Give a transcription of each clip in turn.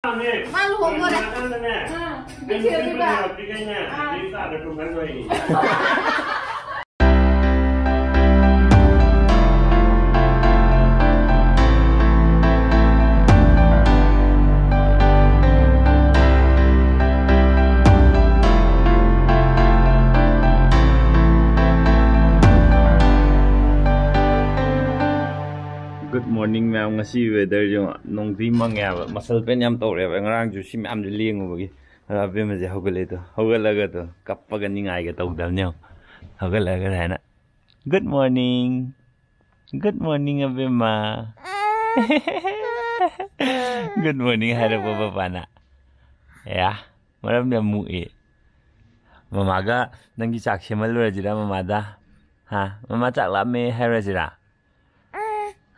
Malu homo dah. Video juga. Good morning ma'am, ngasi weather jo nongti mangya masal pen yam tore ba ngarang ju sim am de lieng ba gi be ma je hogale to hogalaga to kappa ga ningai ga tau dal nyaw hogalaga na good morning abe ma good morning hara baba pana ya maram ya mu e mama ga nangi chak semal ra jira mama da ha mama chak la me hara jira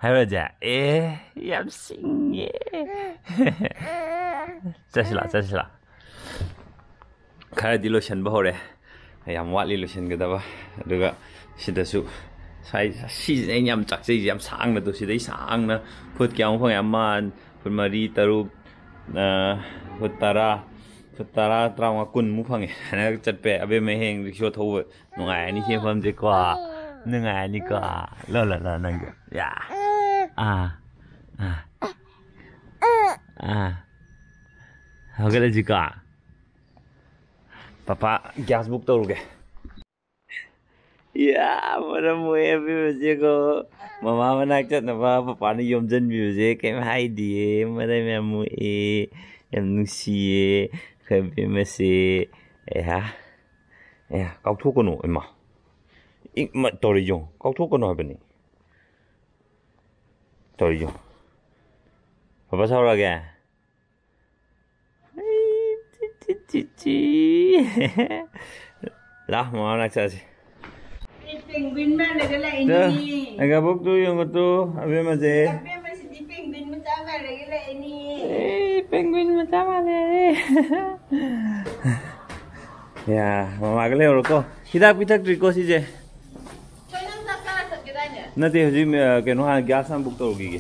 Haraja, yam sing ye. Chasila. Kaya di lotion ba hore? Yam wali lotion ka ba? Aduga sida su. Sai si yam chak sai yam sang na to sida sang na phut kyang phang yam man phut mari taruk phut tara trauma kun mu phang na chat pe abe me heng rikshaw tho ngai ni sem pham je kwa ngai ni ka la nang ya Hogala jika Papa gas book toge ya maram mo bi ko mama manak chat na ba papa ni yom jan bi ke hai di maram mo em nusi ke bi me se ya kau thu ko no ma ik ma tori yo kau thu ko no ba ni tori yo Papa sao ra kìa Lah mau nak cari Penguin mana lagi lah ini agak buktu yang itu apa masih tapi masih di penguin macam mana lagi lah ini penguin macam mana ya mama kali orang ko kita triko sih je nanti hujung kenu hang gas am buktu lagi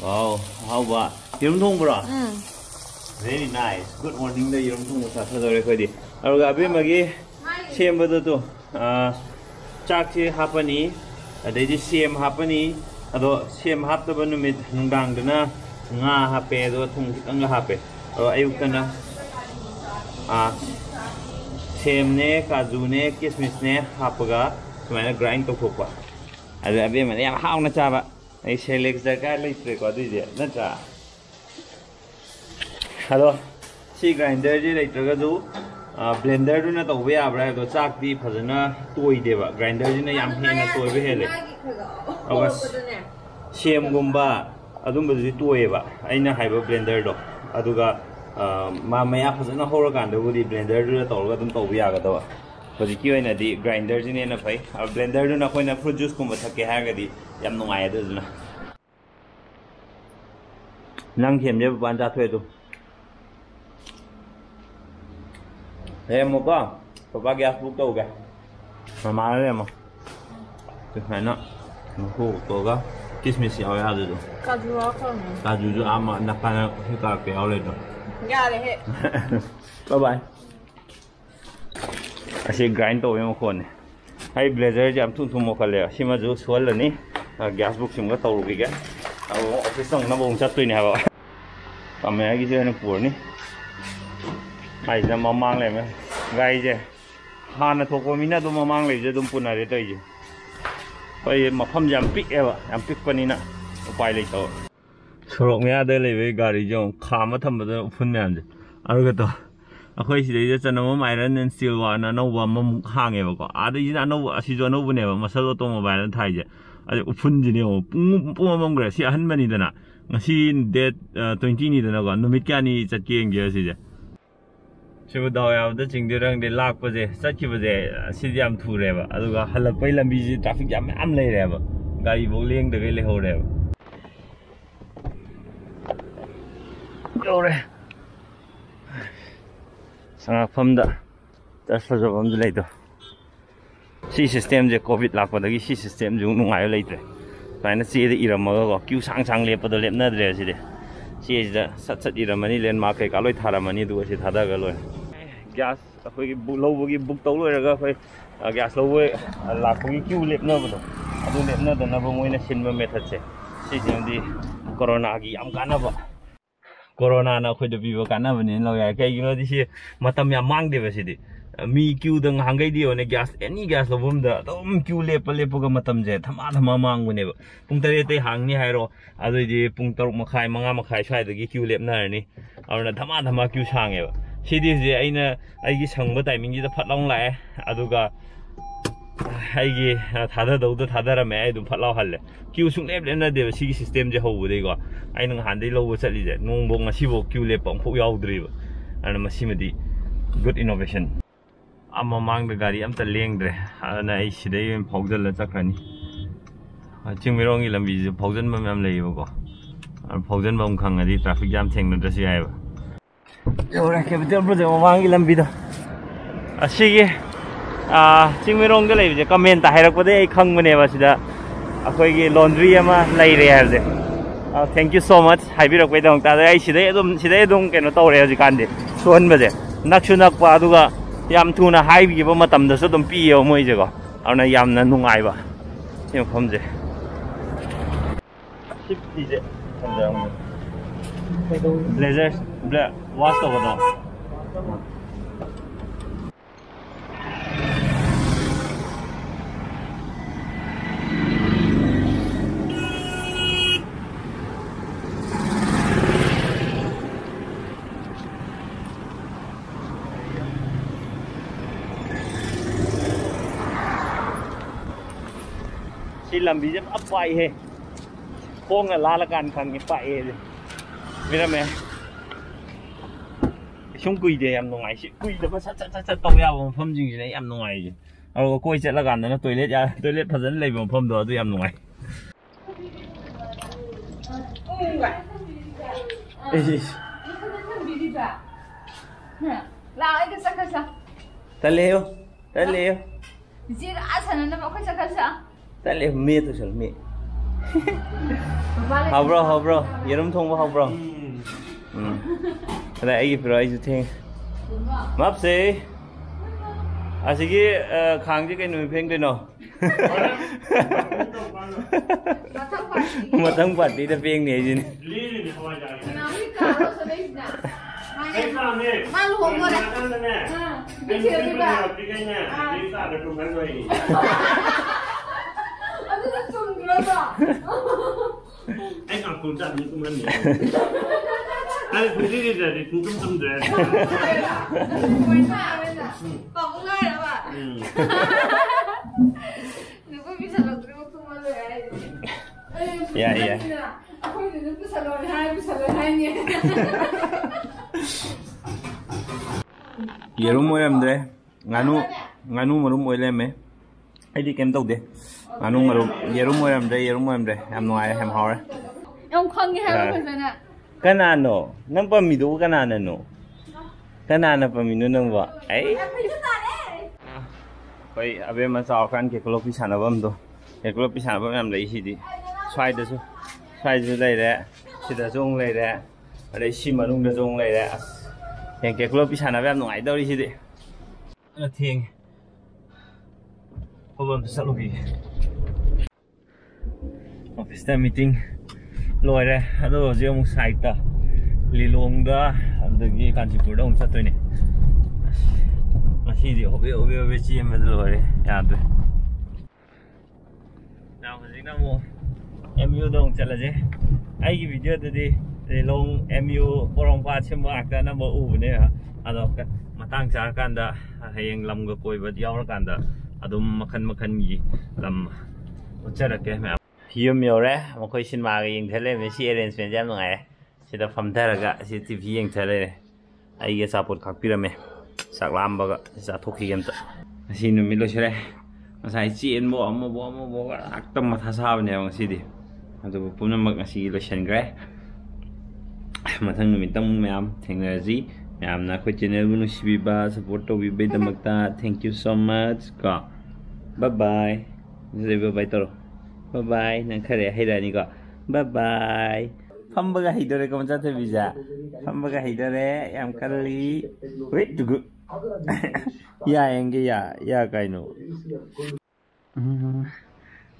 Wow, how about Yerum thong bro? Very nice. Good morning da yerum thong sa sa dore khodi. Aru ga be magi sem ba to chak che hapani adai ji sem hapani ado sem hap ta banu mit nungdang dana nga hape do thong kitang hape. Ayuk kana sem ne kaju ne kismis ne hapaga sumana grind to khokpa. Ado abe mane yam haung na cha ba Ai select jaga laitre ko dije natra Hello si grinder ji laitre ga du blender du na to be abra do chak di phajana toi de ba grinder ji na yam he na toi be hele awas sem gumba adum ba ji toi ba aina haiba blender do aduga ma maya phajana hora kan do di blender du to ga dum to be ya ga do Hojiki oina di grinder ji ne na phai blender du na khoina fruit juice ko mathake ha ga di yam nungai adu na nang khem je ban ja thwe tu mo ko papa gas book to ga mama le mo tu hai na mo ko to ga kismis yaw ya du kaju ju ama na pa na ka ke yaw le do ya le he bye bye Asi grind to mo ko ne hai blazer jam thun mo khale sima ju swal ni gas book sim ga to ru ga office song na bong chat tu ni ha ba kamera gi je na pur ni ai ja mamang le me gai je ha na thok ko mi na do mamang le je dum puna re tai je pai ma pham jam pik e ba jam pik pani na upai le to sorok me ade le we gari jong kha ma tham ba phun nyam je aru ga to akhoi si de chana ma mai ran nen steel wa na no wa ma hang e ba ko ade ji na no asi jo no bu ne ba masal to mobile thai je ade uphun ji ne o pum mom gra si han mani dana ngasi date 20 ni dana ga numit kya ni chat ke nge si je sibu daw ya da jing de rang de lak pa je chat ki ba je si jam thu re ba adu ga halak pai lambi ji traffic jam am le re ba gari bo leng de le ho re ba yo re sang pham da ta sa jo bam le do si system je covid lak pa da gi si system ju nu ngai le tre Paina si de iram ma ko kyu sang sang le pa do lep na dre si de ꯆꯦꯁꯤꯗ ꯁꯠ ꯁꯠ ꯏꯔꯝꯃꯅꯤ landmark ꯀꯩꯀꯥ ꯂꯣꯏ ꯊꯥꯔꯝꯃꯅꯤ ꯑꯗꯨꯒ ꯁꯤ ꯊꯥꯗꯔꯒ ꯂꯣꯏꯔꯦ gas ꯑꯩꯈꯣꯏꯒꯤ ꯂꯧꯕꯒꯤ book ꯇꯧ ꯂꯣꯏꯔꯒ ꯑꯩꯈꯣꯏ ꯒ꯭ꯌꯥꯁ ꯂꯧꯕ ꯂꯥꯛꯄꯒꯤ ꯀ꯭ꯌꯨ ꯂꯦꯞꯅꯕꯗꯣ ꯑꯗꯨ ꯂꯦꯞꯅꯗꯅꯕ ꯃꯣꯏꯅ ꯁꯤꯟꯕ ꯃꯦꯊꯠꯁꯦ ꯁꯤꯁꯤꯃꯗꯤ ꯀꯣꯔꯣꯅꯥꯒꯤ ꯌꯥꯝ ꯀꯥꯟꯅꯕ ꯀꯣꯔꯣꯅꯥꯅ ꯑꯩꯈꯣꯏꯗ ꯄꯤꯕ ꯀꯥꯟꯅꯕꯅꯦꯅ ꯂꯧ ꯌꯥꯏ ꯀꯩꯒꯤꯅꯣꯗꯤ ꯁꯤ ꯃꯇꯝ ꯌꯥꯝ ꯃꯥꯡꯗꯦꯕ ꯁꯤꯗꯤ ꯃꯤ ꯀ꯭ꯌꯨꯗ ꯉꯍꯥꯟꯈꯩꯗꯤ ꯌꯣꯟꯅꯦ ꯒ꯭ꯌꯥꯁ ꯑꯦꯅꯤ ꯒ꯭ꯌꯥꯁ ꯂꯧꯐꯝꯗ ꯑꯗꯨꯝ ꯀ꯭ꯌꯨ ꯂꯦꯞꯄꯒ ꯃꯇꯝꯁꯦ ꯊꯃꯥ ꯃꯥꯡꯕꯅꯦꯕ ꯄꯨꯡ 8ꯇꯩ ꯍꯥꯡꯅꯤ ꯍꯥꯏꯔꯣ ꯑꯗꯨꯏꯗꯤ ꯄꯨꯡ 6 ꯃꯈꯥꯏ 5 ꯃꯈꯥꯏ ꯁ꯭ꯋꯥꯏꯗꯒꯤ ꯀ꯭ꯌꯨ ꯂꯦꯞꯅꯔꯅꯤ ꯑꯗꯨꯅ ꯊꯃꯥ ꯀ꯭ꯌꯨ ꯁꯥꯡꯉꯦꯕ ꯁꯤꯗꯤ ꯍꯧꯖꯤꯛ ꯑꯩꯅ ꯑꯩꯒꯤ ꯁꯪꯕ ꯇꯥꯏꯃꯤꯡꯁꯤꯗ ꯐꯠ ꯂꯥꯎ ꯂꯥꯛꯑꯦ ꯑꯗꯨꯒ ꯑꯩꯒꯤ ꯊꯥꯗꯗꯧꯗ ꯊꯥꯗꯔꯝꯃꯦ ꯑꯩ ꯑꯗꯨꯝ ꯐꯠ ꯂꯥꯎꯍꯜꯂꯦ ꯀ꯭ꯌꯨ ꯁꯨꯡꯂꯦꯞ ꯂꯦꯞꯅꯗꯦꯕ ꯁꯤꯒꯤ ꯁꯤꯁꯇꯦꯝꯁꯦ ꯍꯧꯕꯗꯩꯀꯣ ꯑꯩꯅ ꯅꯍꯥꯟꯗꯩ ꯂꯧꯕ ꯆꯠꯂꯤꯁꯦ ꯅꯣꯡꯐꯥꯎ ꯉꯁꯤꯐꯥꯎ ꯀ꯭ꯌꯨ ꯂꯦꯞꯄ ꯑꯃꯐꯥꯎ ꯌꯥꯎꯗ꯭ꯔꯤꯕ ꯑꯗꯨꯅ ꯃꯁꯤꯃꯗꯤ ꯒꯨꯗ ꯏꯅꯣꯚꯦꯁꯟ ꯃꯃꯥꯡꯗ ꯒꯥꯔꯤ ꯑꯝꯇ ꯂꯦꯡꯗ꯭ꯔꯦ ꯑꯗꯨꯅ ꯑꯩ ꯁꯤꯗꯩ ꯑꯣꯏꯅ ꯐꯥꯎꯖꯜꯂ ꯆꯠꯈ꯭ꯔꯅꯤ ꯆꯤꯡꯃꯩꯔꯣꯡꯒꯤ ꯂꯝꯕꯤꯁꯦ ꯐꯥꯎꯖꯟꯕ ꯃꯌꯥꯝ ꯂꯩꯌꯦꯕꯀꯣ ꯐꯥꯎꯖꯟꯕ ꯑꯃ ꯈꯪꯉꯗꯤ ꯇ꯭ꯔꯥꯐꯤꯛ ꯌꯥꯝ ꯊꯦꯡꯅꯗ꯭ꯔꯁꯨ ꯌꯥꯏꯑꯕ ꯌꯧꯔꯦ ꯀꯦꯄꯤꯇꯦꯜ ꯄ꯭ꯔꯣꯖꯦꯛ ꯃꯃꯥꯡꯒꯤ ꯂꯝꯕꯤꯗꯣ ꯑꯁꯤꯒꯤ ꯆꯤꯡꯃꯩꯔꯣꯡꯗ ꯂꯩꯕꯁꯦ ꯀꯃꯦꯟꯇ ꯍꯥꯏꯔꯛꯄꯗꯩ ꯑꯩ ꯈꯪꯕꯅꯦꯕ ꯁꯤꯗ ꯑꯩꯈꯣꯏꯒꯤ ꯂꯣꯟꯗ꯭ꯔꯤ ꯑꯃ ꯂꯩꯔꯦ ꯍꯥꯏꯕꯁꯦ ꯊꯦꯡꯛ ꯌꯨ ꯁꯣ ꯃꯆ ꯍꯥꯏꯕꯤꯔꯛꯄꯩꯗꯃꯛꯇ ꯑꯗ ꯑꯩ ꯁꯤꯗꯩ ꯑꯗꯨꯝ ꯀꯩꯅꯣ ꯇꯧꯔꯦ ꯍꯧꯖꯤꯛꯀꯥꯟꯗꯤ ꯁꯨꯍꯟꯕꯁꯦ ꯅꯛꯁꯨ ꯅꯛꯄ ꯑꯗꯨꯒ ꯌꯥꯝ ꯊꯨꯅ ꯍꯥꯏꯈꯤꯕ ꯃꯇꯝꯗꯁꯨ ꯑꯗꯨꯝ ꯄꯤꯌꯦꯕ ꯃꯣꯏꯁꯦꯀꯣ ꯑꯗꯨꯅ ꯌꯥꯝꯅ ꯅꯨꯡꯉꯥꯏꯕ ꯁꯤ ꯃꯐꯝꯁꯦ ꯁꯤꯞꯇꯤꯁꯦ ꯕ꯭ꯂꯦꯖꯔ ꯋꯥꯁ ꯇꯧꯕꯗꯣ ꯁꯤ ꯂꯝꯕꯤꯁꯦ ꯄꯨꯔꯥ ꯄꯥꯛꯏꯍꯦ ꯈꯣꯡꯅ ꯂꯥꯜꯂꯀꯥꯟꯗ ꯈꯪꯉꯦ ꯄꯥꯛꯑꯦ ꯃꯤꯔꯝꯃꯦ ꯁꯨꯝ ꯀꯨꯏꯗꯦ ꯌꯥꯝ ꯅꯨꯡꯉꯥꯏ ꯁꯤ ꯀꯨꯏꯗꯕ ꯁꯠ ꯇꯧ ꯌꯥꯕ ꯃꯐꯝꯁꯤꯡꯁꯤꯅ ꯌꯥꯝ ꯅꯨꯡꯉꯥꯏꯁꯦ ꯑꯗꯨꯒ ꯀꯣꯏ ꯆꯠꯂꯀꯥꯟꯗꯅ ꯇꯣꯏꯂꯦꯠ ꯐꯖꯅ ꯂꯩꯕ ꯃꯐꯝꯗꯣ ꯑꯗꯨ ꯌꯥꯝ ꯅꯨꯡꯉꯥꯏ ꯇꯜꯂꯦꯌꯣ ꯇꯜꯂꯦ ꯃꯦ ꯇꯧꯁꯜ ꯃꯦ ꯍꯥꯎꯕ꯭ꯔꯣ ꯌꯦꯔꯨꯝ ꯊꯣꯡꯕ ꯍꯥꯎꯕ꯭ꯔꯣ ꯑꯗ ꯑꯩꯒꯤ ꯄꯤꯔꯣ ꯑꯩꯁꯨ ꯊꯦꯡꯉꯦ ꯃꯞꯁꯦ ꯑꯁꯤꯒꯤ ꯈꯥꯡꯁꯦ ꯀꯩ ꯅꯨꯃꯤꯠ ꯐꯦꯡꯗꯣꯏꯅꯣ ꯃꯊꯪ ꯄꯥꯔꯇꯤꯗ ꯐꯦꯡꯅꯤ ꯑꯩꯁꯤꯅꯦ anh còn cùng chậm những công nhân anh cũng đi rồi thì cũng không rồi còn ngay đó bạn nếu có bị sạt lở thì không bao giờ dạ không thì nó cứ sạt lở hai nhỉ yerum oiramdre nganu marum oileme aidi kem tawde nganu marum yerum oiramdre yam nuai yam hawre ông không nghe hay không phải nè kanano nang pamidu kanana paminu nang ba ai koi abe ma saw kan ke klo pisana bam do ke klo pisana bam yam lei sidi swai su lei re sida jong lei re adai si manung da jong lei re yang ke klo pisana bam nuai dau ri sidi thieng hobam salugi office meeting loi re ado je mu site ta lilong da adagi kanchipur da chatoi ne masidi obe chi em da loi re yadre now hojik na mo MU dong chala je ai gi video da di lilong MU porongpa chimba akta na mo u ne ado matang char kan da hayeng lam ga koi ba yaur kan da adum makhan gi lam uchara ke me yum yore makhoi sinma ga yeng thale me si arrangement jam ngai sida famtharaga si TV yeng thale ai ge support khak pirame saklam ba ga sa thokhi gem ta si nu mi lo sire masai chen bo ga aktam matha sa bane ngasi di adu pumna mak ngasi lo shan gre mathang nu mitam mayam thengnaji mayam na khoi channel bu nu sibi ba support to bi be damakta thank you so much ka bye bye bye bye toro bye bye nang khare hairani ko bye bye ꯐꯝꯕꯒ ꯍꯩꯗꯣꯔꯦꯀꯣ ꯃꯆꯥꯊꯣꯏꯕꯤꯁꯦ ꯐꯝꯕꯒ ꯍꯩꯗꯣꯔꯦ ꯌꯥꯝ ꯀꯜꯂꯤ ꯍꯣꯏ ꯇꯨꯒꯨ ꯌꯥ ꯌꯦꯡꯒꯦ ꯌꯥ ꯀꯩꯅꯣ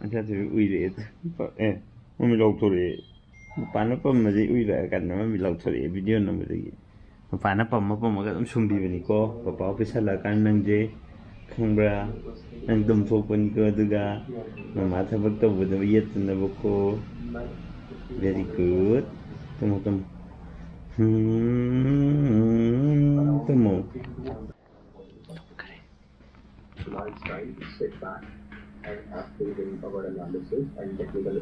ꯃꯆꯥꯊꯣꯏꯕꯤ ꯎꯏꯔꯛꯑꯦ ꯃꯃꯤ ꯂꯧꯊꯣꯔꯛꯑꯦ ꯃꯄꯥꯟꯅ ꯄꯝꯃꯗꯤ ꯎꯏꯔꯛꯑꯀꯥꯟꯗ ꯃꯃꯤ ꯂꯧꯊꯣꯔꯛꯑꯦ video ꯅꯝꯕꯗꯒꯤ ꯃꯄꯥꯟꯅ ꯄꯝꯃꯒ ꯑꯗꯨꯝ ꯁꯨꯝꯕꯤꯕꯅꯤꯀꯣ ꯄꯄꯥ ꯑꯣꯐꯤꯁ ꯍꯜꯂꯛꯑꯀꯥꯟꯗ ꯅꯪꯁꯦ ꯈꯪꯕ꯭ꯔꯥ ꯅꯪ ꯇꯨꯝꯊꯣꯛꯄꯅꯤꯀꯣ ꯑꯗꯨꯒ ꯃꯃꯥ ꯊꯕꯛ ꯇꯧꯕꯗ ꯌꯦꯠꯇꯅꯕꯀꯣ very good tunggu tunggu Tonight's time to sit back and after the our analysis and technical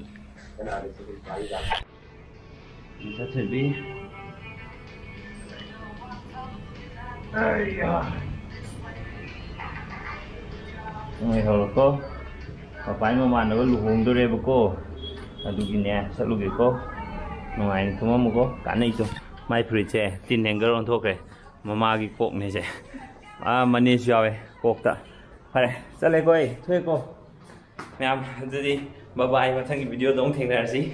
analysis is by that. Bisa jadi. Ayah. Ngày hồi cô, phải mà nó có lục hồn tôi đây cô. Aduginnya selalu gitu nungain cuma muko karena itu my preacher tin hanger on thoke mama gi kok ne je mani jawe kok ta hare chale koi thoi ko ma'am jadi bye bye ma thangi video dong theng ra si